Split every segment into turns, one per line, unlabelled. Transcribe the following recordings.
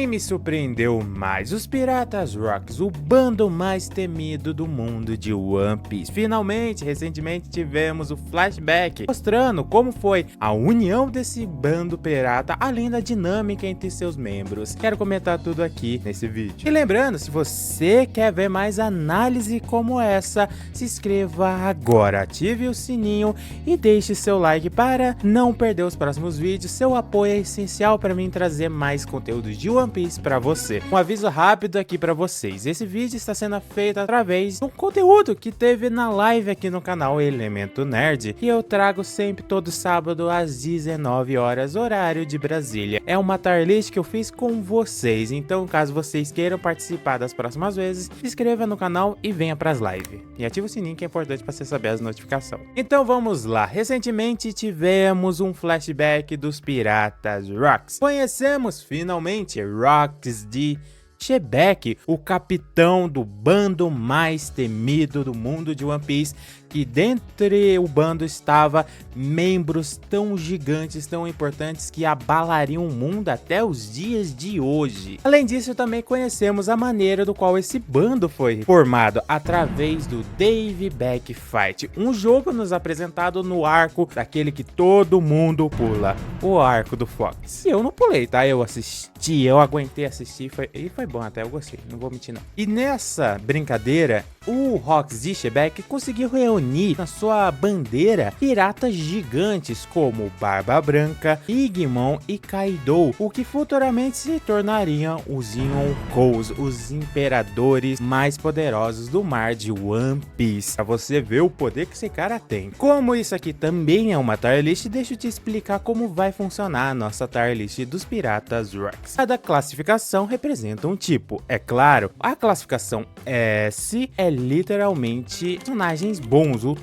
quem me surpreendeu mais? Os Piratas Rocks, o bando mais temido do mundo de One Piece. Finalmente, recentemente tivemos o flashback mostrando como foi a união desse bando pirata, além da dinâmica entre seus membros. Quero comentar tudo aqui nesse vídeo. E lembrando, se você quer ver mais análise como essa, se inscreva agora, ative o sininho e deixe seu like para não perder os próximos vídeos. Seu apoio é essencial para mim trazer mais conteúdos de One Piece para você. Um aviso rápido aqui para vocês: esse vídeo está sendo feito através de um conteúdo que teve na live aqui no canal Elemento Nerd, que eu trago sempre todo sábado às 19 horas, horário de Brasília. É uma tier list que eu fiz com vocês, então caso vocês queiram participar das próximas vezes, se inscreva no canal e venha para as lives. E ative o sininho, que é importante para você saber as notificações. Então vamos lá. Recentemente tivemos um flashback dos Piratas Rocks. Conhecemos finalmente Rocks de Shebeck, o capitão do bando mais temido do mundo de One Piece, que dentre o bando estava membros tão gigantes, tão importantes, que abalariam o mundo até os dias de hoje. Além disso, também conhecemos a maneira do qual esse bando foi formado, através do Dave Back Fight, um jogo nos apresentado no arco daquele que todo mundo pula, o arco do Fox. E eu não pulei, tá? Eu assisti, eu aguentei assistir, e foi bom até, eu gostei, não vou mentir não. E nessa brincadeira, o Rocks de Shebeck conseguiu reunir na sua bandeira piratas gigantes como Barba Branca, Bigmon e Kaido, o que futuramente se tornariam os Yonkous, os imperadores mais poderosos do mar de One Piece. Pra você ver o poder que esse cara tem. Como isso aqui também é uma tier list, deixa eu te explicar como vai funcionar a nossa tier list dos Piratas Rocks. Cada classificação representa um tipo. É claro, a classificação S é literalmente personagens bons, o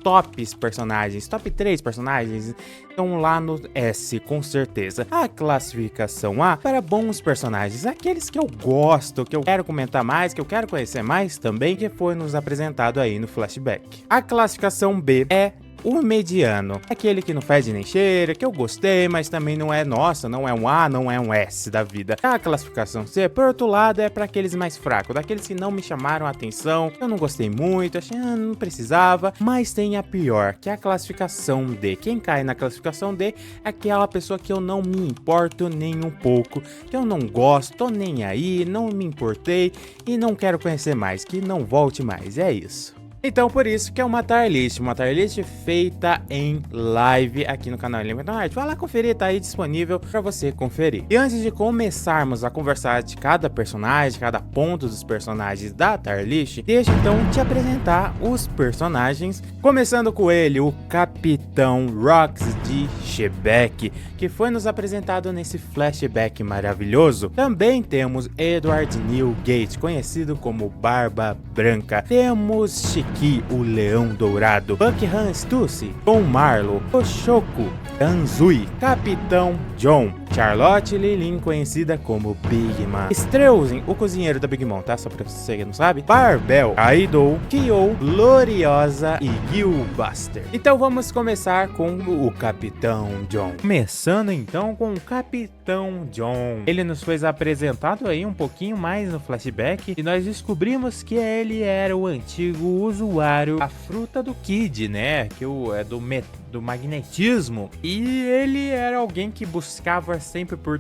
tops personagens, top 3 personagens estão lá no S, com certeza. A classificação A para bons personagens, aqueles que eu gosto, que eu quero comentar mais, que eu quero conhecer mais também, que foi nos apresentado aí no flashback. A classificação B é o mediano, aquele que não fede nem cheira, que eu gostei, mas também não é, nossa, não é um A, não é um S da vida. A classificação C, por outro lado, é para aqueles mais fracos, daqueles que não me chamaram a atenção, eu não gostei muito, achei, não precisava. Mas tem a pior, que é a classificação D. Quem cai na classificação D é aquela pessoa que eu não me importo nem um pouco, que eu não gosto, tô nem aí, não me importei e não quero conhecer mais, que não volte mais, é isso. Então por isso que é uma tier list feita em live aqui no canal Elemento Nerd. Vai lá conferir, tá aí disponível para você conferir. E antes de começarmos a conversar de cada personagem, cada ponto dos personagens da tier list, deixa então te apresentar os personagens, começando com ele, o Capitão Rocks de Shebeck, que foi nos apresentado nesse flashback maravilhoso. Também temos Edward Newgate, conhecido como Barba Branca. Temos Shiki, o Leão Dourado, Buckingham Stussy, Tom Marlow, Oshoku, Danzui, Capitão John, Charlotte Lilin, conhecida como Big Mom, Streusen, o cozinheiro da Big Mom, tá? Só pra você que não sabe. Barbel, Kaido, Kyo, Gloriosa e Gilbuster. Então vamos começar com o Capitão John. Começando então com o Capitão John. Ele nos foi apresentado aí um pouquinho mais no flashback e nós descobrimos que ele era o antigo usuário da fruta do Kid, né? Que é do magnetismo. E ele era alguém que buscava sempre por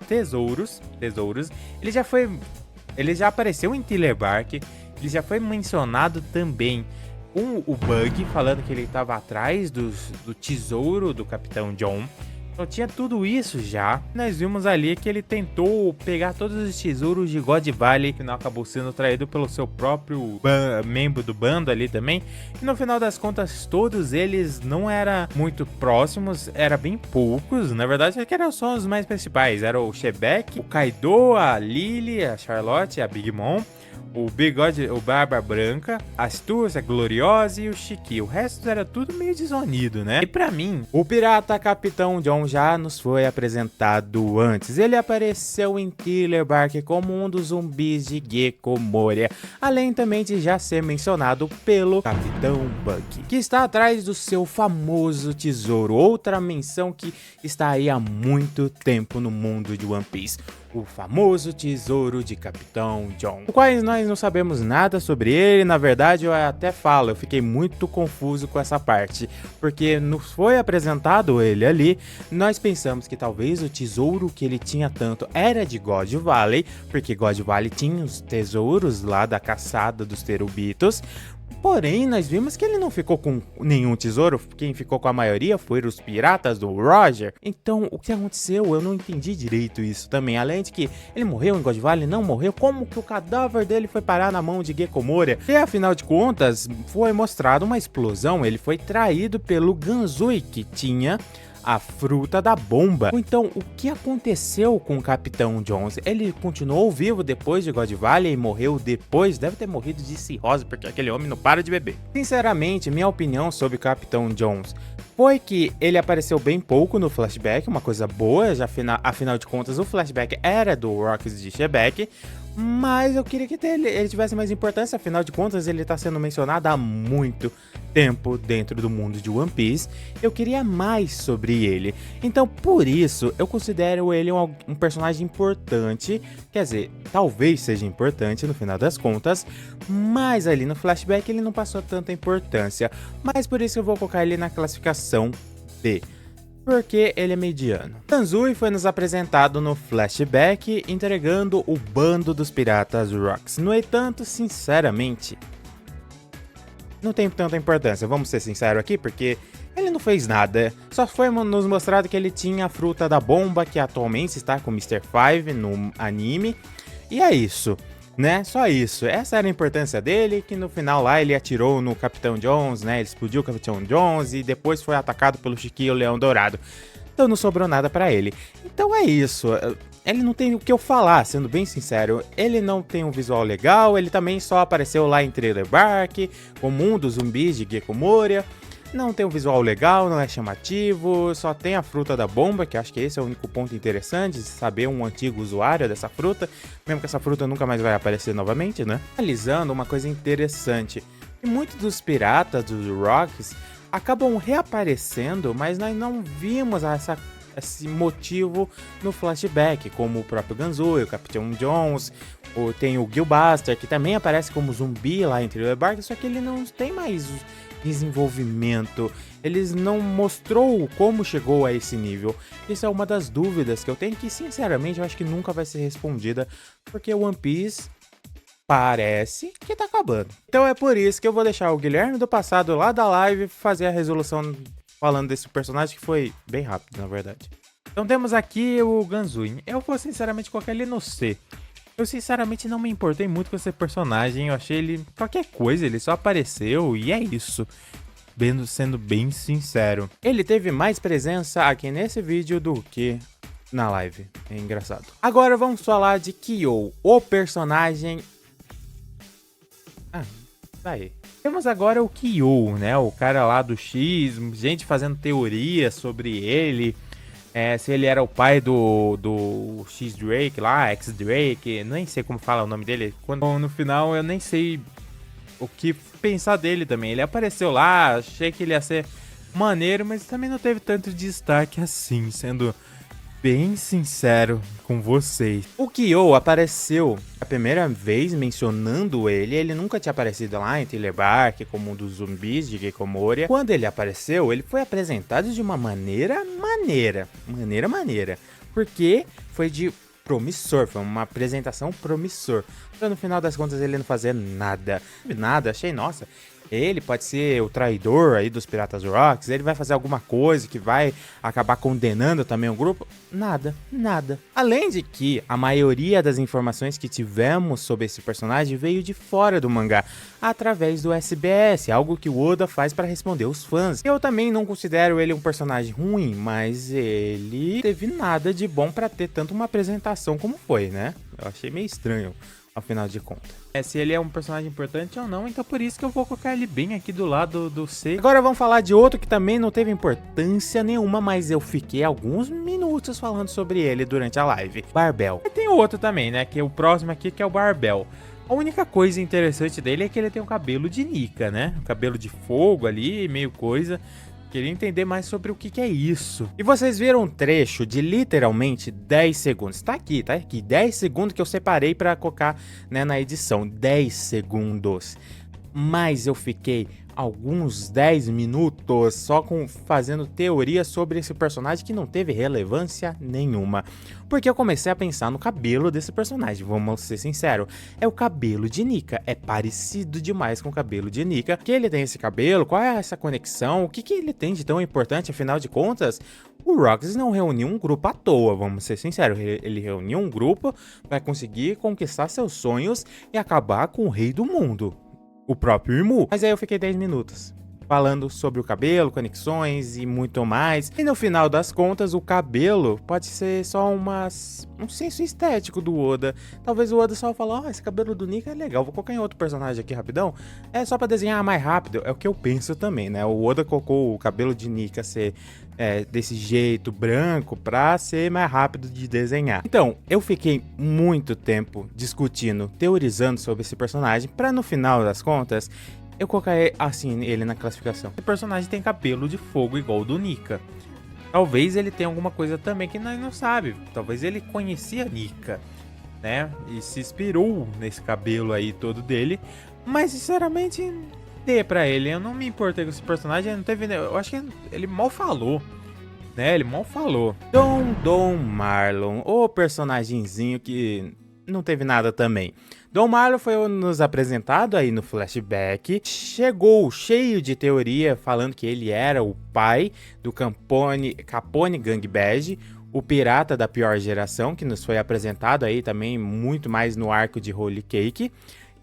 tesouros. Ele já apareceu em Thriller Bark. Ele já foi mencionado também com o Bug, falando que ele estava atrás do tesouro do Capitão John. Então tinha tudo isso já. Nós vimos ali que ele tentou pegar todos os tesouros de God Valley, que não acabou sendo traído pelo seu próprio membro do bando ali também. E no final das contas, todos eles não eram muito próximos, eram bem poucos. Na verdade, que eram só os mais principais. Era o Shebeck, o Kaido, a Lily, a Charlotte, a Big Mom, o bigode, o barba branca, a astúcia, gloriosa e o Shiki. O resto era tudo meio desunido, né? E pra mim, o pirata Capitão John já nos foi apresentado antes. Ele apareceu em Thriller Bark como um dos zumbis de Gecko Moria, além também de já ser mencionado pelo Capitão Bug, que está atrás do seu famoso tesouro, outra menção que está aí há muito tempo no mundo de One Piece. O famoso tesouro de Capitão John, o qual nós não sabemos nada sobre ele. Na verdade, eu até falo, eu fiquei muito confuso com essa parte, porque nos foi apresentado ele ali, nós pensamos que talvez o tesouro que ele tinha tanto era de God Valley, porque God Valley tinha os tesouros lá da caçada dos Terubitos. Porém, nós vimos que ele não ficou com nenhum tesouro, quem ficou com a maioria foram os piratas do Roger. Então, o que aconteceu? Eu não entendi direito isso também. Além de que ele morreu em God Valley, não morreu, como que o cadáver dele foi parar na mão de Gecko Moria? E afinal de contas, foi mostrado uma explosão, ele foi traído pelo Ganzui, que tinha a fruta da bomba. Então, o que aconteceu com o Capitão Jones? Ele continuou vivo depois de God Valley e morreu depois? Deve ter morrido de cirrose, porque aquele homem não para de beber. Sinceramente, minha opinião sobre o Capitão Jones foi que ele apareceu bem pouco no flashback, uma coisa boa, já afinal de contas o flashback era do Rocks de Shebeck, mas eu queria que ele tivesse mais importância, afinal de contas ele está sendo mencionado há muito tempo dentro do mundo de One Piece. Eu queria mais sobre ele, então por isso eu considero ele um personagem importante, quer dizer, talvez seja importante no final das contas, mas ali no flashback ele não passou tanta importância, mas por isso eu vou colocar ele na classificação D, porque ele é mediano. Ganzui foi nos apresentado no flashback, entregando o bando dos piratas Rocks. No entanto, sinceramente, não tem tanta importância, vamos ser sinceros aqui, porque ele não fez nada. Só foi nos mostrado que ele tinha a fruta da bomba, que atualmente está com o Mr. Five no anime, e é isso, né? Só isso. Essa era a importância dele, que no final lá ele atirou no Capitão Jones, né? Ele explodiu o Capitão Jones e depois foi atacado pelo Shiki e o Leão Dourado. Então não sobrou nada pra ele. Então é isso. Ele não tem o que eu falar, sendo bem sincero. Ele não tem um visual legal, ele também só apareceu lá em Thriller Bark, como um dos zumbis de Gecko Moria. Não tem um visual legal, não é chamativo, só tem a fruta da bomba, que acho que esse é o único ponto interessante, de saber um antigo usuário dessa fruta, mesmo que essa fruta nunca mais vai aparecer novamente, né? Analisando uma coisa interessante, que muitos dos piratas dos Rocks acabam reaparecendo, mas nós não vimos esse motivo no flashback, como o próprio Ganzui, o Capitão Jones, ou tem o Gilbuster, que também aparece como zumbi lá em Thriller Bark, só que ele não tem mais desenvolvimento, eles não mostrou como chegou a esse nível. Isso é uma das dúvidas que eu tenho, que sinceramente eu acho que nunca vai ser respondida, porque One Piece parece que tá acabando. Então é por isso que eu vou deixar o Guilherme do passado lá da live fazer a resolução falando desse personagem, que foi bem rápido, na verdade. Então temos aqui o Ganzui. Eu vou sinceramente colocar ele no C. Eu sinceramente não me importei muito com esse personagem, eu achei ele qualquer coisa, ele só apareceu e é isso. Sendo bem sincero. Ele teve mais presença aqui nesse vídeo do que na live, é engraçado. Agora vamos falar de Kyo, o personagem... tá aí. Temos agora o Kyo, né, o cara lá do X, gente fazendo teorias sobre ele. Se ele era o pai do X-Drake lá, X-Drake, nem sei como fala o nome dele. Quando no final eu nem sei o que pensar dele também. Ele apareceu lá, achei que ele ia ser maneiro, mas também não teve tanto destaque assim, sendo bem sincero com vocês. O Kyo apareceu a primeira vez mencionando ele nunca tinha aparecido lá em Thriller Bark como um dos zumbis de Gecko Moria. Quando ele apareceu, ele foi apresentado de uma maneira, porque foi de promissor, foi uma apresentação promissor. Então no final das contas ele não fazia nada, achei, nossa, ele pode ser o traidor aí dos Piratas Rocks, ele vai fazer alguma coisa que vai acabar condenando também o grupo. Nada. Além de que a maioria das informações que tivemos sobre esse personagem veio de fora do mangá, através do SBS, algo que o Oda faz para responder os fãs. Eu também não considero ele um personagem ruim, mas ele teve nada de bom para ter tanto uma apresentação como foi, né? Eu achei meio estranho afinal de contas. Se ele é um personagem importante ou não, então por isso que eu vou colocar ele bem aqui do lado do C. Agora vamos falar de outro que também não teve importância nenhuma, mas eu fiquei alguns minutos falando sobre ele durante a live. Barbell. E tem outro também, né, que é o próximo aqui, que é o Barbell. A única coisa interessante dele é que ele tem um cabelo de Nika, né? Um cabelo de fogo ali, meio coisa. Queria entender mais sobre o que é isso. E vocês viram um trecho de literalmente 10 segundos. Tá aqui, 10 segundos que eu separei pra colocar, né, na edição. 10 segundos. Mas eu fiquei alguns 10 minutos só fazendo teoria sobre esse personagem que não teve relevância nenhuma. Porque eu comecei a pensar no cabelo desse personagem, vamos ser sinceros. É o cabelo de Nika, é parecido demais com o cabelo de Nika. Que ele tem esse cabelo, qual é essa conexão, o que ele tem de tão importante, afinal de contas? O Rox não reuniu um grupo à toa, vamos ser sinceros. Ele reuniu um grupo para conseguir conquistar seus sonhos e acabar com o rei do mundo, o próprio Imu. Mas aí eu fiquei 10 minutos falando sobre o cabelo, conexões e muito mais. E no final das contas, o cabelo pode ser só um senso estético do Oda. Talvez o Oda só falou, esse cabelo do Nika é legal, vou colocar em outro personagem aqui rapidão. É só pra desenhar mais rápido, é o que eu penso também, né? O Oda colocou o cabelo de Nika ser desse jeito, branco, pra ser mais rápido de desenhar. Então, eu fiquei muito tempo discutindo, teorizando sobre esse personagem, pra no final das contas eu coloquei assim ele na classificação. Esse personagem tem cabelo de fogo igual o do Nika. Talvez ele tenha alguma coisa também que nós não sabe. Talvez ele conhecia Nika, né? E se inspirou nesse cabelo aí todo dele. Mas sinceramente, dê pra ele. Eu não me importei com esse personagem. Não teve, eu acho que ele mal falou, né? Ele mal falou. Don Marlon, o personagemzinho que não teve nada também. Don Marlon foi nos apresentado aí no flashback, chegou cheio de teoria falando que ele era o pai do Capone Gangbad, o pirata da pior geração, que nos foi apresentado aí também muito mais no arco de Holy Cake.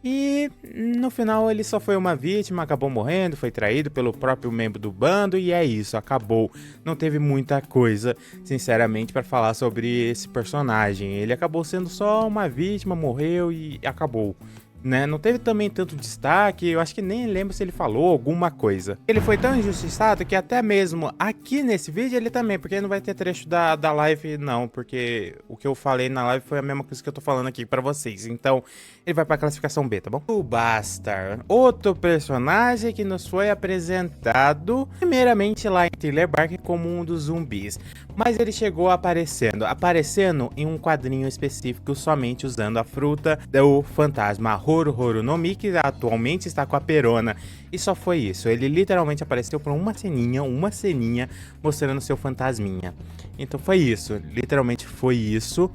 E no final ele só foi uma vítima, acabou morrendo, foi traído pelo próprio membro do bando e é isso, acabou. Não teve muita coisa, sinceramente, para falar sobre esse personagem. Ele acabou sendo só uma vítima, morreu e acabou, né? Não teve também tanto destaque, eu acho que nem lembro se ele falou alguma coisa. Ele foi tão injustiçado que até mesmo aqui nesse vídeo ele também, porque não vai ter trecho da live não, porque o que eu falei na live foi a mesma coisa que eu tô falando aqui pra vocês, então ele vai pra classificação B, tá bom? O Bastard, outro personagem que nos foi apresentado primeiramente lá em Thriller Bark como um dos zumbis, mas ele chegou aparecendo em um quadrinho específico somente usando a fruta do fantasma Horo no Mi, que atualmente está com a Perona. E só foi isso, ele literalmente apareceu por uma ceninha mostrando seu fantasminha. Então foi isso, literalmente foi isso.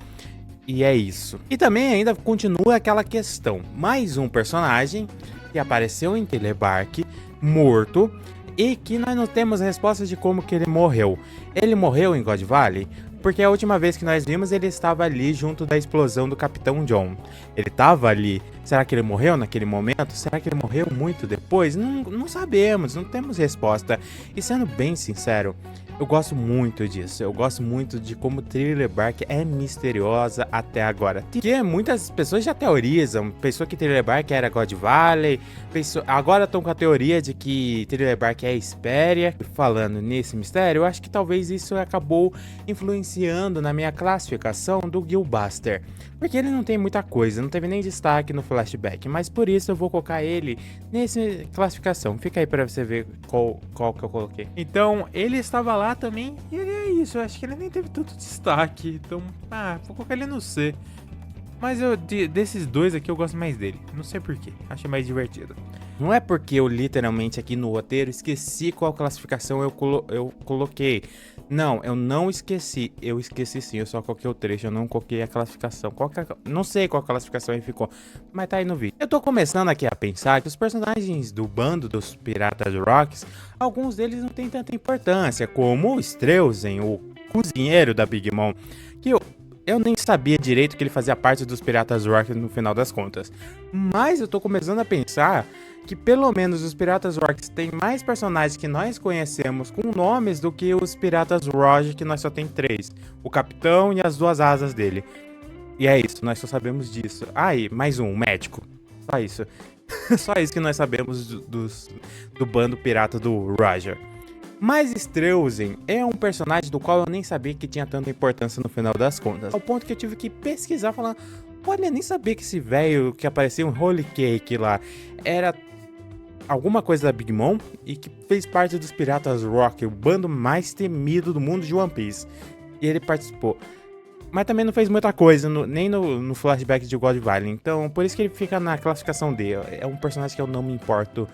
E é isso. E também ainda continua aquela questão, mais um personagem que apareceu em Telebark, morto, e que nós não temos respostas de como que ele morreu. Ele morreu em God Valley? Porque a última vez que nós vimos ele estava ali junto da explosão do Capitão John. Ele estava ali. Será que ele morreu naquele momento? Será que ele morreu muito depois? Não sabemos, não temos resposta. E sendo bem sincero, eu gosto muito disso. Eu gosto muito de como Thriller Bark é misteriosa até agora. Porque muitas pessoas já teorizam. Pensou que Thriller Bark era God Valley. Agora estão com a teoria de que Thriller Bark é Hesperia. Falando nesse mistério, eu acho que talvez isso acabou influenciando na minha classificação do Gilbuster. Porque ele não tem muita coisa, não teve nem destaque no flashback. Mas por isso eu vou colocar ele nessa classificação. Fica aí pra você ver qual que eu coloquei. Então, ele estava lá também, e ele é isso, eu acho que ele nem teve tanto destaque, então, vou colocar ele no C. Mas desses dois aqui eu gosto mais dele, não sei porquê, achei mais divertido. Não é porque eu literalmente aqui no roteiro esqueci qual classificação eu coloquei. Não, eu não esqueci, eu esqueci sim, eu só coloquei o trecho, eu não coloquei a classificação. Não sei qual classificação ele ficou, mas tá aí no vídeo. Eu tô começando aqui a pensar que os personagens do bando dos Piratas Rocks, alguns deles não tem tanta importância, como o Streusen, o cozinheiro da Big Mom, que eu nem sabia direito que ele fazia parte dos Piratas Rocks no final das contas. Mas eu tô começando a pensar que pelo menos os Piratas Rocks tem mais personagens que nós conhecemos com nomes do que os Piratas Roger, que nós só tem 3. O Capitão e as 2 asas dele. E é isso, nós só sabemos disso. Ah, e mais um, médico. Só isso. Só isso que nós sabemos do bando pirata do Roger. Mas Streusen é um personagem do qual eu nem sabia que tinha tanta importância no final das contas. Ao ponto que eu tive que pesquisar, falando, olha, nem sabia que esse velho que aparecia um Holy Cake lá era alguma coisa da Big Mom e que fez parte dos Piratas Rock, o bando mais temido do mundo de One Piece. E ele participou. Mas também não fez muita coisa, nem no flashback de God Valley. Então, por isso que ele fica na classificação D. É um personagem que eu não me importo.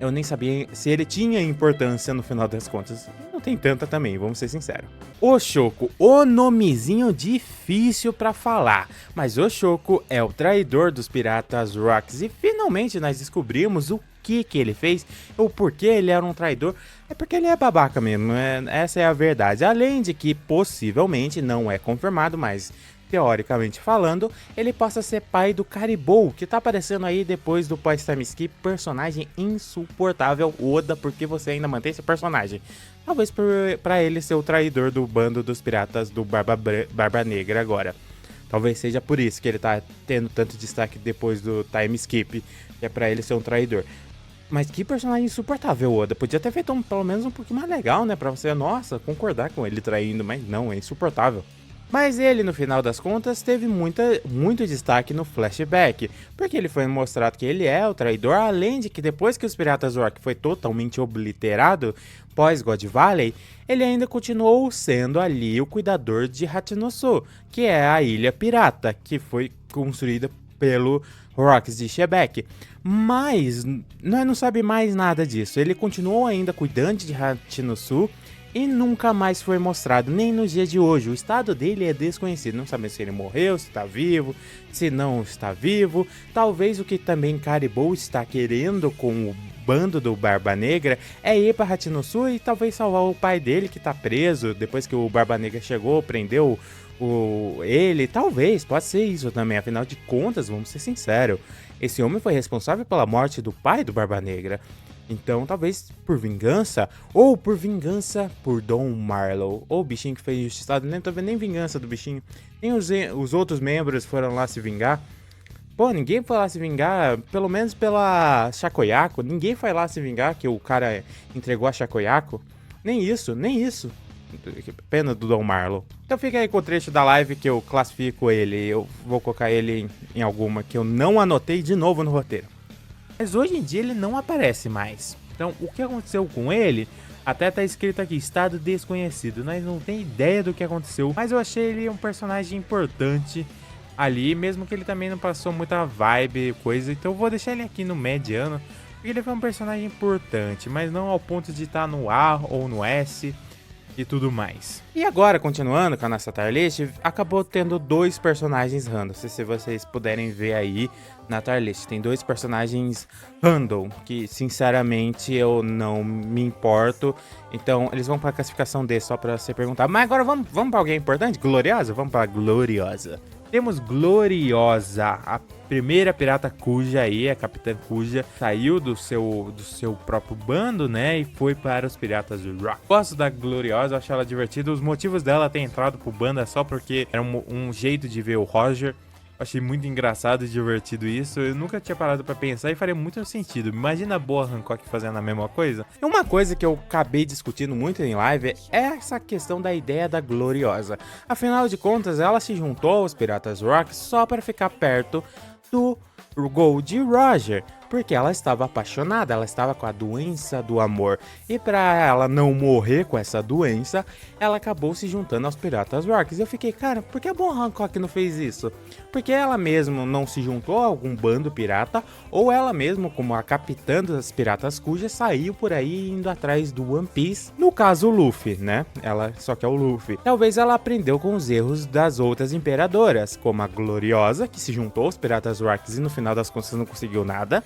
Eu nem sabia se ele tinha importância no final das contas. Não tem tanta também, vamos ser sinceros. Oshoko, o nomezinho difícil pra falar. Mas Oshoko é o traidor dos Piratas Rocks. E finalmente nós descobrimos o que ele fez, ou porquê ele era um traidor. É porque ele é babaca mesmo, essa é a verdade. Além de que possivelmente, não é confirmado, mas teoricamente falando, ele possa ser pai do Caribou, que tá aparecendo aí depois do pós-time skip, personagem insuportável. Oda, por que você ainda mantém esse personagem? Talvez pra ele ser o traidor do bando dos piratas do Barba Negra agora. Talvez seja por isso que ele tá tendo tanto destaque depois do time skip, que é pra ele ser um traidor. Mas que personagem insuportável, Oda. Podia ter feito pelo menos um pouquinho mais legal, né? Pra você, nossa, concordar com ele traindo, mas não, é insuportável. Mas ele, no final das contas, teve muito destaque no flashback, porque ele foi mostrado que ele é o traidor, além de que depois que os Piratas Rock foi totalmente obliterado, pós God Valley, ele ainda continuou sendo ali o cuidador de Hachinosu, que é a ilha pirata, que foi construída pelo Rocks de Shebeck. Mas nós não sabe mais nada disso. Ele continuou ainda cuidando de Hachinosu e nunca mais foi mostrado, nem no dia de hoje. O estado dele é desconhecido. Não sabemos se ele morreu, se está vivo, se não está vivo. Talvez o que também Caribou está querendo com o bando do Barba Negra é ir para Hachinosu e talvez salvar o pai dele que está preso depois que o Barba Negra chegou, prendeu ele. Talvez, pode ser isso também. Afinal de contas, vamos ser sinceros, esse homem foi responsável pela morte do pai do Barba Negra. Então, talvez por vingança, ou por vingança por Don Marlow, ou o bichinho que foi injustiçado. Nem tô vendo nem vingança do bichinho, nem os outros membros foram lá se vingar. Pô, ninguém foi lá se vingar, pelo menos pela Shakoyako. Ninguém foi lá se vingar que o cara entregou a Shakoyako. Nem isso, nem isso. Pena do Don Marlow. Então fica aí com o trecho da live que eu classifico ele. Eu vou colocar ele em alguma que eu não anotei de novo no roteiro. Mas hoje em dia ele não aparece mais. Então o que aconteceu com ele, até tá escrito aqui, estado desconhecido. Nós não tem ideia do que aconteceu, mas eu achei ele um personagem importante ali, mesmo que ele também não passou muita vibe, coisa. Então eu vou deixar ele aqui no mediano, porque ele foi um personagem importante, mas não ao ponto de estar no A ou no S e tudo mais. E agora, continuando com a nossa tier list, acabou tendo dois personagens random. Se vocês puderem ver aí na tier list, tem dois personagens random, que sinceramente eu não me importo. Então eles vão pra classificação D, só pra você perguntar. Mas agora vamos pra alguém importante? Gloriosa? Vamos pra Gloriosa. Temos Gloriosa, a primeira pirata Kuja aí, a Capitã Kuja, saiu do seu próprio bando, né, e foi para os Piratas do Rock. Gosto da Gloriosa, acho ela divertida. Os motivos dela ter entrado pro bando é só porque era um jeito de ver o Roger. Achei muito engraçado e divertido isso. Eu nunca tinha parado pra pensar e faria muito sentido. Imagina a Boa Hancock fazendo a mesma coisa. E uma coisa que eu acabei discutindo muito em live é essa questão da ideia da Gloriosa. Afinal de contas, ela se juntou aos Piratas Rock só para ficar perto do Gold Roger, porque ela estava apaixonada, ela estava com a doença do amor, e para ela não morrer com essa doença, ela acabou se juntando aos Piratas Rocks. E eu fiquei, cara, por que a Boa Hancock não fez isso? Porque ela mesmo não se juntou a algum bando pirata, ou ela mesmo, como a capitã das Piratas Kuja, saiu por aí indo atrás do One Piece, no caso o Luffy, né? Ela só que é o Luffy. Talvez ela aprendeu com os erros das outras imperadoras, como a Gloriosa, que se juntou aos Piratas Rocks e no final das contas não conseguiu nada.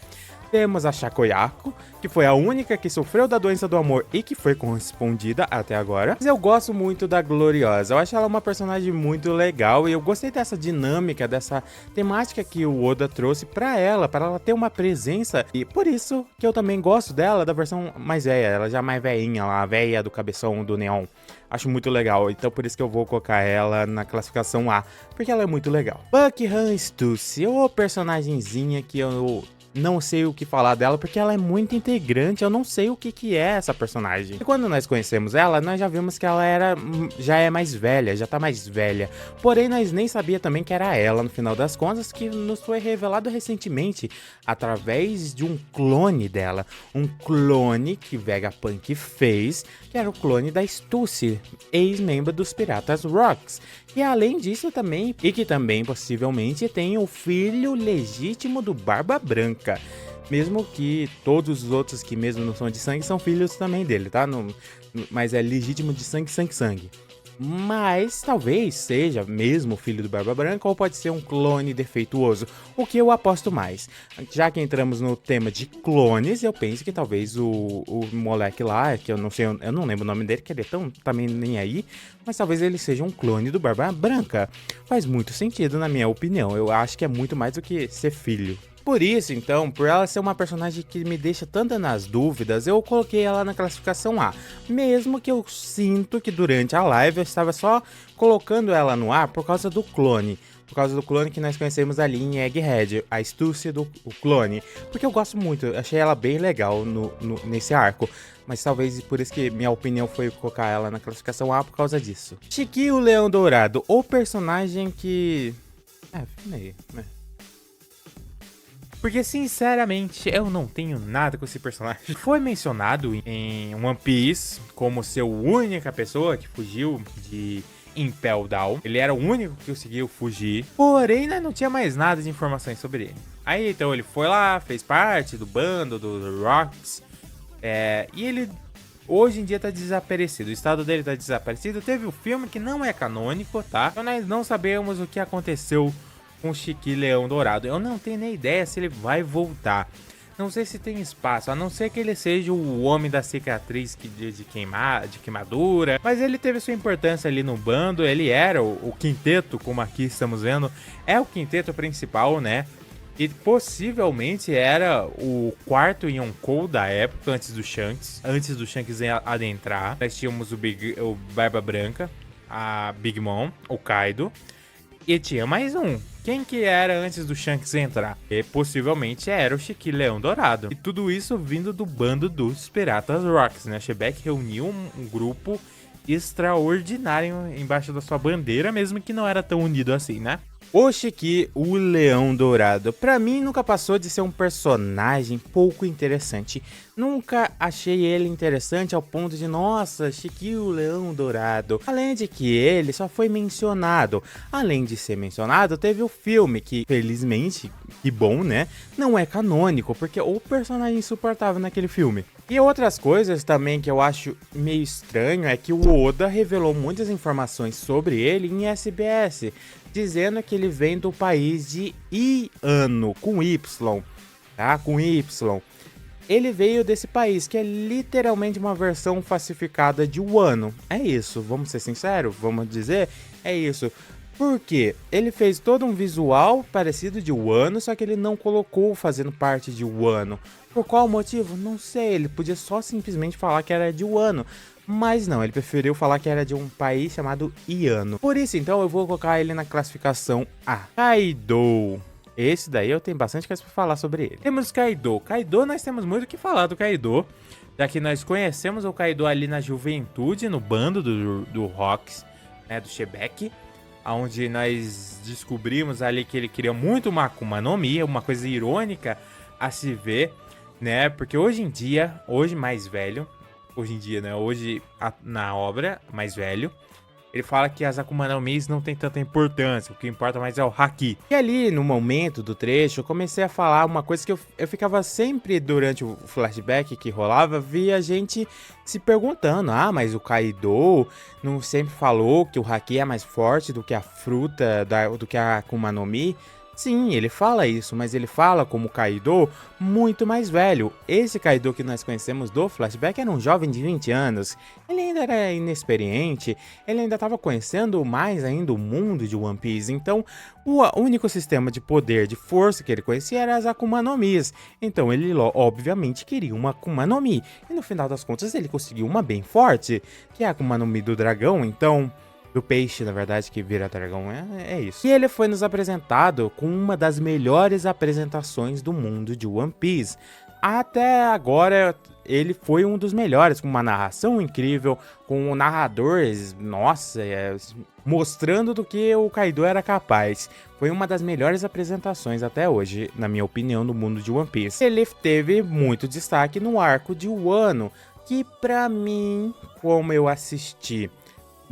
Temos a Shakoyako, que foi a única que sofreu da doença do amor e que foi correspondida até agora. Mas eu gosto muito da Gloriosa, eu acho ela uma personagem muito legal e eu gostei dessa dinâmica, dessa temática que o Oda trouxe pra ela ter uma presença. E por isso que eu também gosto dela, da versão mais velha, ela já mais velhinha lá, a velha do cabeção do Neon. Acho muito legal, então por isso que eu vou colocar ela na classificação A, porque ela é muito legal. Buckingham Stussy, ô personagemzinha que eu não sei o que falar dela, porque ela é muito integrante, eu não sei o que é essa personagem. E quando nós conhecemos ela, nós já vimos que ela já é mais velha, já tá mais velha. Porém, nós nem sabia também que era ela, no final das contas, que nos foi revelado recentemente, através de um clone dela. Um clone que Vegapunk fez, que era o clone da Stussy, ex-membro dos Piratas Rocks. E além disso também, e que também possivelmente tem o filho legítimo do Barba Branca. Mesmo que todos os outros que mesmo não são de sangue são filhos também dele, tá? Mas é legítimo de sangue, sangue. Mas talvez seja mesmo filho do Barba Branca ou pode ser um clone defeituoso, o que eu aposto mais. Já que entramos no tema de clones, eu penso que talvez o moleque lá, que eu não sei, eu não lembro o nome dele, que ele é tão também nem aí, mas talvez ele seja um clone do Barba Branca. Faz muito sentido na minha opinião, eu acho que é muito mais do que ser filho. Por isso, então, por ela ser uma personagem que me deixa tanto nas dúvidas, eu coloquei ela na classificação A. Mesmo que eu sinto que durante a live eu estava só colocando ela no A por causa do clone. Por causa do clone que nós conhecemos ali em Egghead, a Stussy do clone. Porque eu gosto muito, eu achei ela bem legal nesse arco. Mas talvez por isso que minha opinião foi colocar ela na classificação A por causa disso. Shiki, o Leão Dourado, o personagem que... meio, né? Porque, sinceramente, eu não tenho nada com esse personagem. Foi mencionado em One Piece como ser a única pessoa que fugiu de Impel Down. Ele era o único que conseguiu fugir. Porém, né, não tinha mais nada de informações sobre ele. Aí, então, ele foi lá, fez parte do bando, do Rocks. E ele, hoje em dia, tá desaparecido. O estado dele tá desaparecido. Teve um filme que não é canônico, tá? Então, nós não sabemos o que aconteceu com o Shiki Leão Dourado. Eu não tenho nem ideia se ele vai voltar. Não sei se tem espaço, a não ser que ele seja o homem da cicatriz de queimadura. Mas ele teve sua importância ali no bando. Ele era o quinteto, como aqui estamos vendo. É o quinteto principal, né? E possivelmente era o quarto Yonkou da época, antes do Shanks. Antes do Shanks adentrar. Nós tínhamos o Barba Branca, a Big Mom, o Kaido. E tinha mais um. Quem que era antes do Shanks entrar? E possivelmente era o Shiki Leão Dourado. E tudo isso vindo do bando dos Piratas Rocks, né? Shebeck reuniu um grupo extraordinário embaixo da sua bandeira, mesmo que não era tão unido assim, né? O Shiki, o Leão Dourado, pra mim nunca passou de ser um personagem pouco interessante. Nunca achei ele interessante ao ponto de, nossa, Shiki, o Leão Dourado. Além de que ele só foi mencionado. Além de ser mencionado, teve o filme que, felizmente, que bom, né? Não é canônico, porque o personagem insuportável naquele filme. E outras coisas também que eu acho meio estranho é que o Oda revelou muitas informações sobre ele em SBS, dizendo que ele vem do país de Iano, com Y, tá? Com Y. Ele veio desse país, que é literalmente uma versão falsificada de Wano. É isso, vamos ser sinceros, vamos dizer, é isso. Porque ele fez todo um visual parecido de Wano, só que ele não colocou fazendo parte de Wano. Por qual motivo? Não sei, ele podia só simplesmente falar que era de Wano. Mas não, ele preferiu falar que era de um país chamado Iano. Por isso, então, eu vou colocar ele na classificação A. Kaido. Esse daí eu tenho bastante coisa pra falar sobre ele. Temos Kaido. Kaido, nós temos muito o que falar do Kaido. Já que nós conhecemos o Kaido ali na juventude, no bando do Rocks, né, do Shebeck. Onde nós descobrimos ali que ele queria muito uma Akuma no Mi, uma coisa irônica a se ver, né? Porque hoje em dia, hoje mais velho, hoje em dia, né? Hoje na obra, mais velho, ele fala que as Akuma no Mis não tem tanta importância, o que importa mais é o Haki. E ali, no momento do trecho, eu comecei a falar uma coisa que eu ficava sempre, durante o flashback que rolava, via gente se perguntando, mas o Kaido não sempre falou que o Haki é mais forte do que a fruta, do que a Akuma no Mi? Sim, ele fala isso, mas ele fala como Kaido muito mais velho. Esse Kaido que nós conhecemos do flashback era um jovem de 20 anos. Ele ainda era inexperiente, ele ainda estava conhecendo mais ainda o mundo de One Piece. Então, o único sistema de poder, de força que ele conhecia era as Akuma no Mis. Então, ele obviamente queria uma Akuma no Mi. E no final das contas, ele conseguiu uma bem forte, que é a Akuma no Mi do dragão. Então, do peixe, na verdade, que vira dragão, é isso. E ele foi nos apresentado com uma das melhores apresentações do mundo de One Piece. Até agora, ele foi um dos melhores, com uma narração incrível, com narradores, nossa, mostrando do que o Kaido era capaz. Foi uma das melhores apresentações até hoje, na minha opinião, do mundo de One Piece. Ele teve muito destaque no arco de Wano, que pra mim, como eu assisti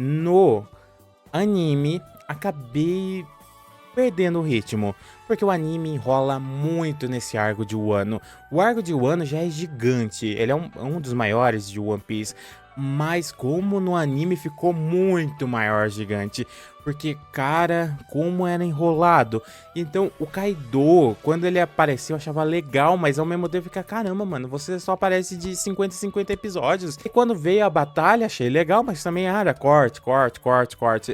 no anime, acabei perdendo o ritmo, porque o anime enrola muito nesse arco de Wano. O arco de Wano já é gigante, ele é um dos maiores de One Piece, mas como no anime ficou muito maior, gigante, porque, cara, como era enrolado. Então, o Kaido, quando ele apareceu, eu achava legal, mas ao mesmo tempo fica, caramba, mano, você só aparece de 50 em 50 episódios. E quando veio a batalha, achei legal, mas também era corte.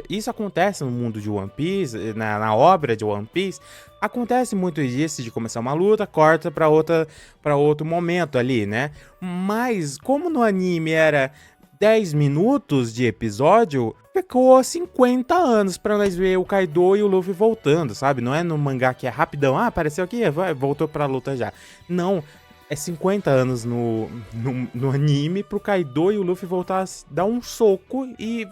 Isso acontece no mundo de One Piece, na obra de One Piece. Acontece muito disso, de começar uma luta, corta pra outro momento ali, né? Mas, como no anime era 10 minutos de episódio, ficou 50 anos pra nós ver o Kaido e o Luffy voltando, sabe? Não é no mangá que é rapidão, apareceu aqui, voltou pra luta já. Não, é 50 anos no anime pro Kaido e o Luffy voltar a dar um soco e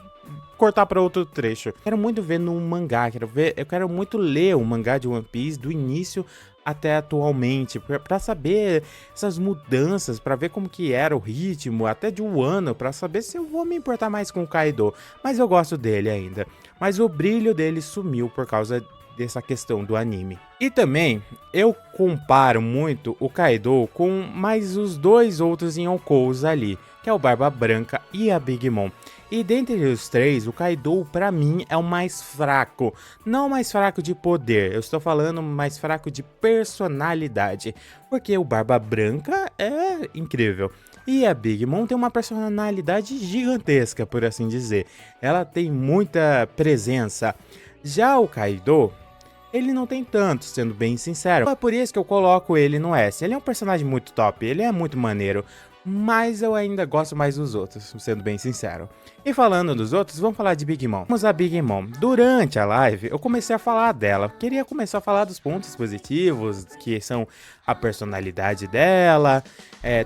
cortar pra outro trecho. Quero muito ver no mangá, eu quero muito ler o mangá de One Piece do início até atualmente, pra saber essas mudanças, pra ver como que era o ritmo, até de um ano, pra saber se eu vou me importar mais com o Kaido, mas eu gosto dele ainda. Mas o brilho dele sumiu por causa dessa questão do anime. E também, eu comparo muito o Kaido com mais os dois outros Yonkous ali, que é o Barba Branca e a Big Mom. E dentre os três, o Kaido pra mim é o mais fraco. Não o mais fraco de poder, eu estou falando mais fraco de personalidade. Porque o Barba Branca é incrível. E a Big Mom tem uma personalidade gigantesca, por assim dizer. Ela tem muita presença. Já o Kaido, ele não tem tanto, sendo bem sincero. É por isso que eu coloco ele no S. Ele é um personagem muito top, ele é muito maneiro. Mas eu ainda gosto mais dos outros, sendo bem sincero. E falando dos outros, vamos falar de Big Mom. Vamos a Big Mom. Durante a live, eu comecei a falar dela. Queria começar a falar dos pontos positivos, que são a personalidade dela.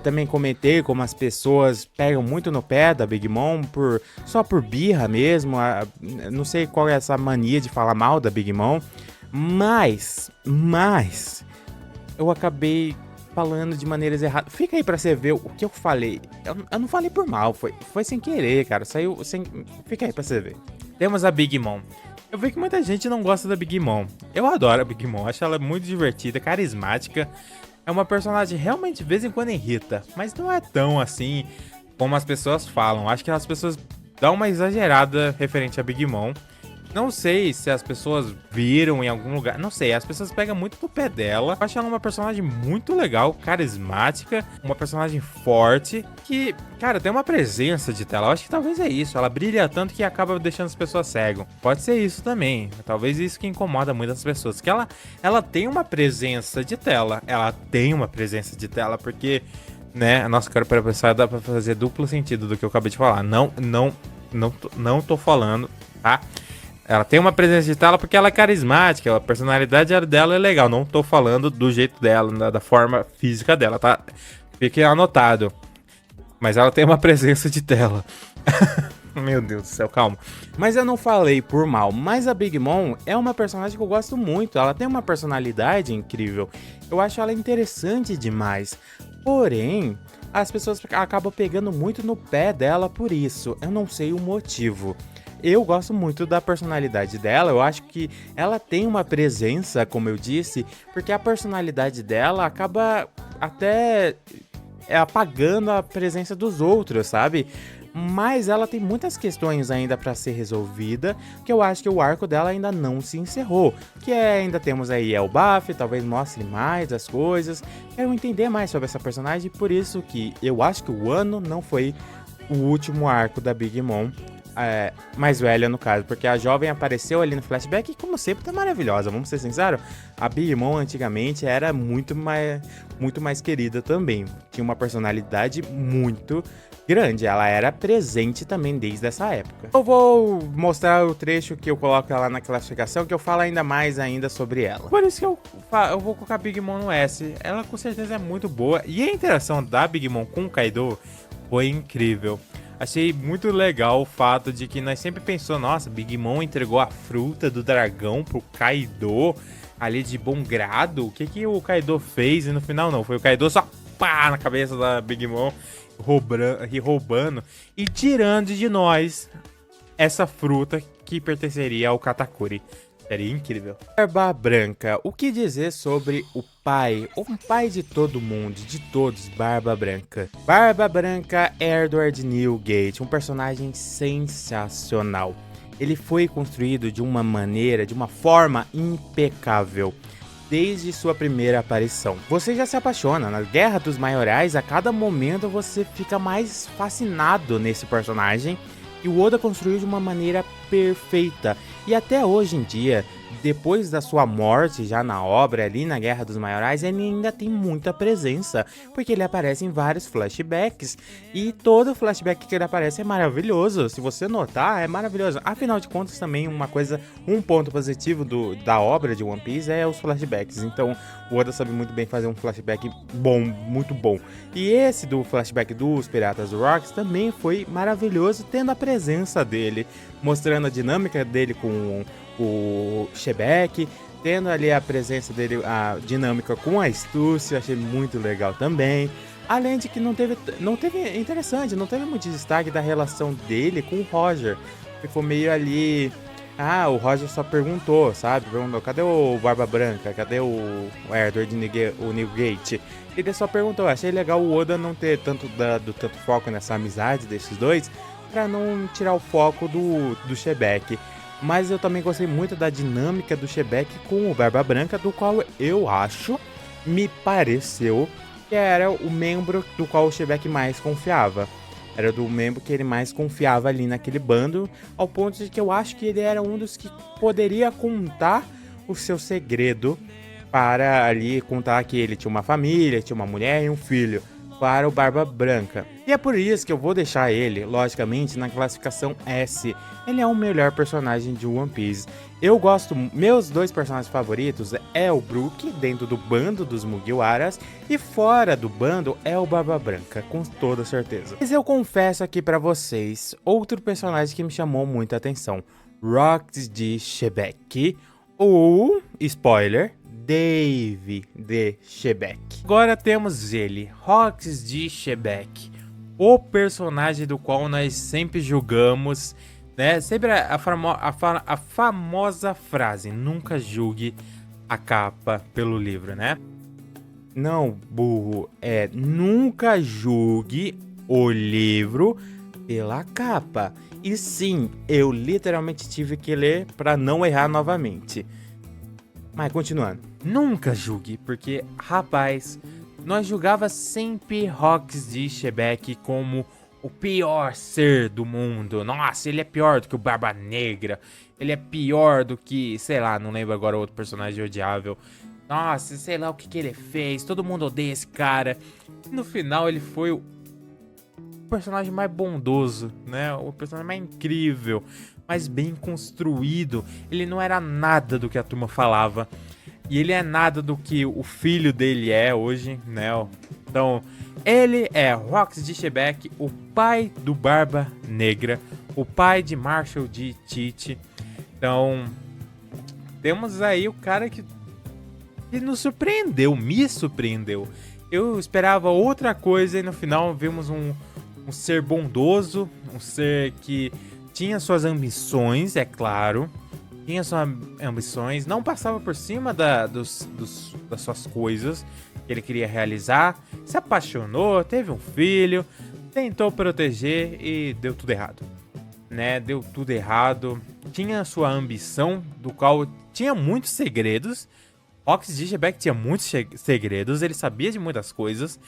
Também comentei como as pessoas pegam muito no pé da Big Mom, só por birra mesmo. Não sei qual é essa mania de falar mal da Big Mom. Mas, eu acabei falando de maneiras erradas. Fica aí pra você ver o que eu falei. Eu não falei por mal, foi sem querer, cara. Saiu sem... Fica aí pra você ver. Temos a Big Mom. Eu vi que muita gente não gosta da Big Mom. Eu adoro a Big Mom, acho ela muito divertida, carismática. É uma personagem realmente de vez em quando irrita, mas não é tão assim como as pessoas falam. Acho que as pessoas dão uma exagerada referente a Big Mom. Não sei se as pessoas viram em algum lugar, não sei, as pessoas pegam muito no pé dela. Eu acho ela uma personagem muito legal, carismática, uma personagem forte, que, cara, tem uma presença de tela. Eu acho que talvez é isso, ela brilha tanto que acaba deixando as pessoas cegas. Pode ser isso também, talvez isso que incomoda muitas pessoas, que ela tem uma presença de tela, porque, né, nossa, cara, para pensar, dá pra fazer duplo sentido do que eu acabei de falar. Não tô falando, tá? Ela tem uma presença de tela porque ela é carismática, a personalidade dela é legal. Não tô falando do jeito dela, da forma física dela, tá? Fique anotado. Mas ela tem uma presença de tela. Meu Deus do céu, calma. Mas eu não falei por mal, mas a Big Mom é uma personagem que eu gosto muito. Ela tem uma personalidade incrível. Eu acho ela interessante demais. Porém, as pessoas acabam pegando muito no pé dela por isso. Eu não sei o motivo. Eu gosto muito da personalidade dela, eu acho que ela tem uma presença, como eu disse, porque a personalidade dela acaba até apagando a presença dos outros, sabe? mas ela tem muitas questões ainda pra ser resolvida, que eu acho que o arco dela ainda não se encerrou, que é, ainda temos aí Elbaf, talvez mostre mais as coisas, quero entender mais sobre essa personagem, por isso que eu acho que o ano não foi o último arco da Big Mom, mais velha no caso, porque a jovem apareceu ali no flashback e como sempre tá maravilhosa, vamos ser sinceros, a Big Mom antigamente era muito mais querida também, tinha uma personalidade muito grande, ela era presente também desde essa época. Eu vou mostrar o trecho que eu coloco ela na classificação, que eu falo ainda mais sobre ela. Por isso que eu vou colocar a Big Mom no S, ela com certeza é muito boa, e a interação da Big Mom com o Kaido foi incrível. Achei muito legal o fato de que nós sempre pensou, nossa, Big Mom entregou a fruta do dragão pro Kaido ali de bom grado. O que o Kaido fez? E no final não, foi o Kaido só pá na cabeça da Big Mom, roubando e tirando de nós essa fruta que pertenceria ao Katakuri. Seria incrível. Barba Branca. O que dizer sobre o pai de todo mundo, de todos, Barba Branca? Barba Branca, Edward Newgate, um personagem sensacional. Ele foi construído de uma maneira, de uma forma impecável, desde sua primeira aparição. Você já se apaixona, na Guerra dos Maiorais, a cada momento você fica mais fascinado nesse personagem, e o Oda construiu de uma maneira perfeita. E até hoje em dia, depois da sua morte já na obra ali na Guerra dos Maiorais, ele ainda tem muita presença, porque ele aparece em vários flashbacks, e todo flashback que ele aparece é maravilhoso. Se você notar, é maravilhoso. Afinal de contas, também um ponto positivo da obra de One Piece é os flashbacks. Então o Oda sabe muito bem fazer um flashback bom, muito bom. E esse do flashback dos Piratas do Rocks também foi maravilhoso, tendo a presença dele, mostrando a dinâmica dele com o Shebeck, tendo ali a presença dele, a dinâmica com a astúcia, achei muito legal também. Além de que não teve interessante, não teve muito destaque da relação dele com o Roger. Ficou meio ali, o Roger só perguntou, sabe? Perguntou, cadê o Barba Branca? Cadê o Edward Newgate? Ele só perguntou. Achei legal o Oda não ter dado tanto foco nessa amizade desses dois, pra não tirar o foco do Shebeck. Mas eu também gostei muito da dinâmica do Shebeck com o Barba Branca, do qual me pareceu que era o membro do qual o Shebeck mais confiava. Era do membro que ele mais confiava ali naquele bando, ao ponto de que eu acho que ele era um dos que poderia contar o seu segredo para ali contar que ele tinha uma família, tinha uma mulher e um filho, para o Barba Branca. E é por isso que eu vou deixar ele, logicamente, na classificação S. Ele é o melhor personagem de One Piece. Meus dois personagens favoritos é o Brook, dentro do bando dos Mugiwaras, e fora do bando é o Barba Branca, com toda certeza. Mas eu confesso aqui pra vocês, outro personagem que me chamou muita atenção, Rocks de Shebeck, ou, spoiler, Dave de Shebeck. Agora temos ele, Rocks de Shebeck, o personagem do qual nós sempre julgamos, né? Sempre a famosa frase, nunca julgue a capa pelo livro, né? Não, burro, nunca julgue o livro pela capa. E sim, eu literalmente tive que ler para não errar novamente. Mas continuando, nunca julgue, porque, rapaz, nós julgava sempre Rocks de Shebeck como o pior ser do mundo. Nossa, ele é pior do que o Barba Negra. Ele é pior do que, sei lá, não lembro agora outro personagem odiável. Nossa, sei lá o que ele fez. Todo mundo odeia esse cara. E no final ele foi o personagem mais bondoso, né? O personagem mais incrível, mais bem construído. Ele não era nada do que a turma falava. E ele é nada do que o filho dele é hoje, né? Então, ele é Rocks de Shebeck, o pai do Barba Negra, o pai de Marshall de Tite. Então, temos aí o cara que nos surpreendeu, me surpreendeu. Eu esperava outra coisa e no final vimos um ser bondoso, um ser que tinha suas ambições, é claro. Tinha suas ambições, não passava por cima das suas coisas que ele queria realizar, se apaixonou, teve um filho, tentou proteger e deu tudo errado, né? Deu tudo errado. Tinha sua ambição, do qual tinha muitos segredos. Rox Digiback tinha muitos segredos, ele sabia de muitas coisas.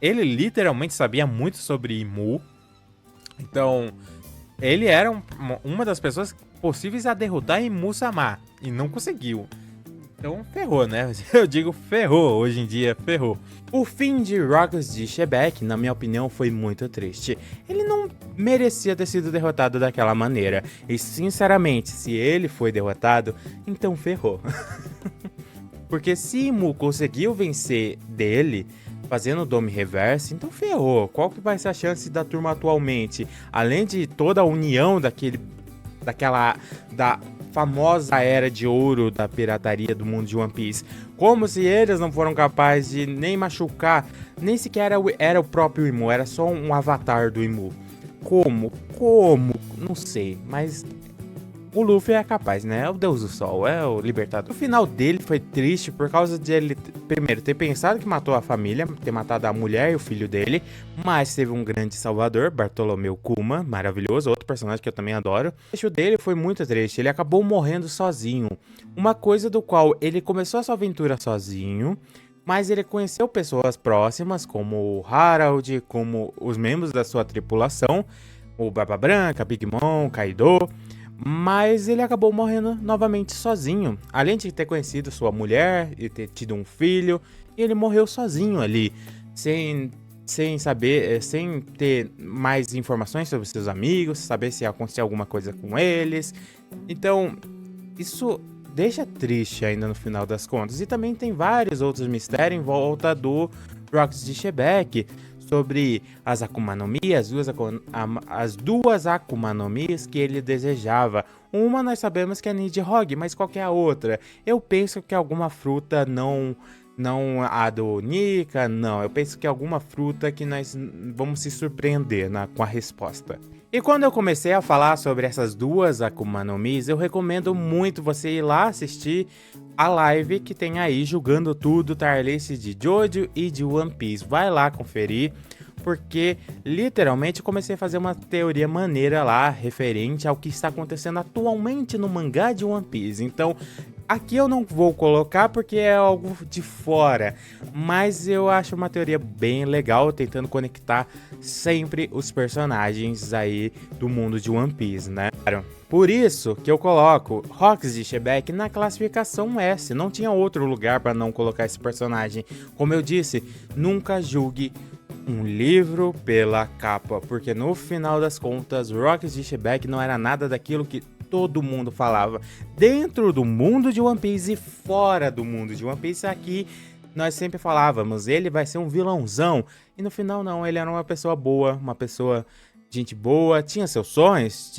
Ele literalmente sabia muito sobre Imu. Então, ele era uma das pessoas possíveis a derrotar Imu-sama. E não conseguiu. Então, ferrou, né? Eu digo ferrou, hoje em dia, ferrou. O fim de Rox Digiback, na minha opinião, foi muito triste. Ele não merecia ter sido derrotado daquela maneira. E, sinceramente, se ele foi derrotado, então ferrou. Porque se Imu conseguiu vencer dele fazendo o Dome Reverse, então ferrou. Qual que vai ser a chance da turma atualmente? Além de toda a união da famosa era de ouro da pirataria do mundo de One Piece. Como se eles não foram capazes de nem machucar, nem sequer era o próprio Imu, era só um avatar do Imu. Como? Não sei, mas o Luffy é capaz, né? É o Deus do Sol, é o libertador. O final dele foi triste por causa de ele, primeiro, ter pensado que matou a família, ter matado a mulher e o filho dele, mas teve um grande salvador, Bartolomeu Kuma, maravilhoso, outro personagem que eu também adoro. O fecho dele foi muito triste, ele acabou morrendo sozinho. Uma coisa do qual ele começou a sua aventura sozinho, mas ele conheceu pessoas próximas, como o Harold, como os membros da sua tripulação, o Barba Branca, Big Mom, Kaido. Mas ele acabou morrendo novamente sozinho. Além de ter conhecido sua mulher e ter tido um filho, ele morreu sozinho ali, sem saber, sem ter mais informações sobre seus amigos, saber se aconteceu alguma coisa com eles. Então, isso deixa triste ainda no final das contas. E também tem vários outros mistérios em volta do Rox Digiback, sobre as Akuma no Mi, as duas Akuma no Mis que ele desejava. Uma nós sabemos que é Nidhogg, mas qual que é a outra? Eu penso que alguma fruta não a do Nika, não. Eu penso que alguma fruta que nós vamos se surpreender com a resposta. E quando eu comecei a falar sobre essas duas Akuma no Mis, eu recomendo muito você ir lá assistir a live que tem aí julgando tudo, tier list de Jojo e de One Piece. Vai lá conferir, porque literalmente comecei a fazer uma teoria maneira lá, referente ao que está acontecendo atualmente no mangá de One Piece. Então, aqui eu não vou colocar porque é algo de fora, mas eu acho uma teoria bem legal, tentando conectar sempre os personagens aí do mundo de One Piece, né? Por isso que eu coloco Rox Digiback na classificação S, não tinha outro lugar para não colocar esse personagem. Como eu disse, nunca julgue um livro pela capa, porque no final das contas, Rox Digiback não era nada daquilo que todo mundo falava dentro do mundo de One Piece e fora do mundo de One Piece. Aqui nós sempre falávamos, ele vai ser um vilãozão, e no final não, ele era uma pessoa boa, uma pessoa, gente boa, tinha seus sonhos,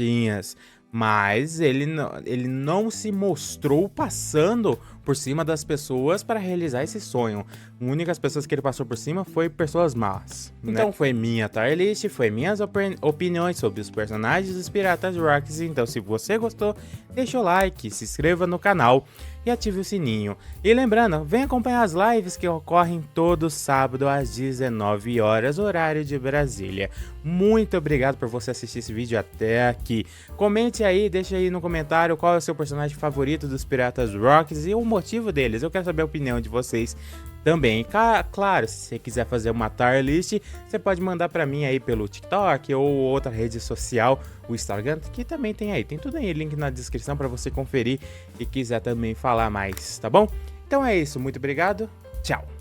mas ele não se mostrou passando por cima das pessoas para realizar esse sonho. As únicas pessoas que ele passou por cima foi pessoas más, né? Então foi minha tier list, foi minhas opiniões sobre os personagens dos Piratas Rox. Então se você gostou, deixa o like, se inscreva no canal e ative o sininho. E lembrando, vem acompanhar as lives que ocorrem todo sábado às 19 horas, horário de Brasília. Muito obrigado por você assistir esse vídeo até aqui. Comente aí, deixa aí no comentário qual é o seu personagem favorito dos Piratas Rox e o motivo deles. Eu quero saber a opinião de vocês também. Claro, se você quiser fazer uma tier list, você pode mandar pra mim aí pelo TikTok ou outra rede social, o Instagram, que também tem aí. Tem tudo aí, link na descrição pra você conferir e quiser também falar mais, tá bom? Então é isso, muito obrigado, tchau!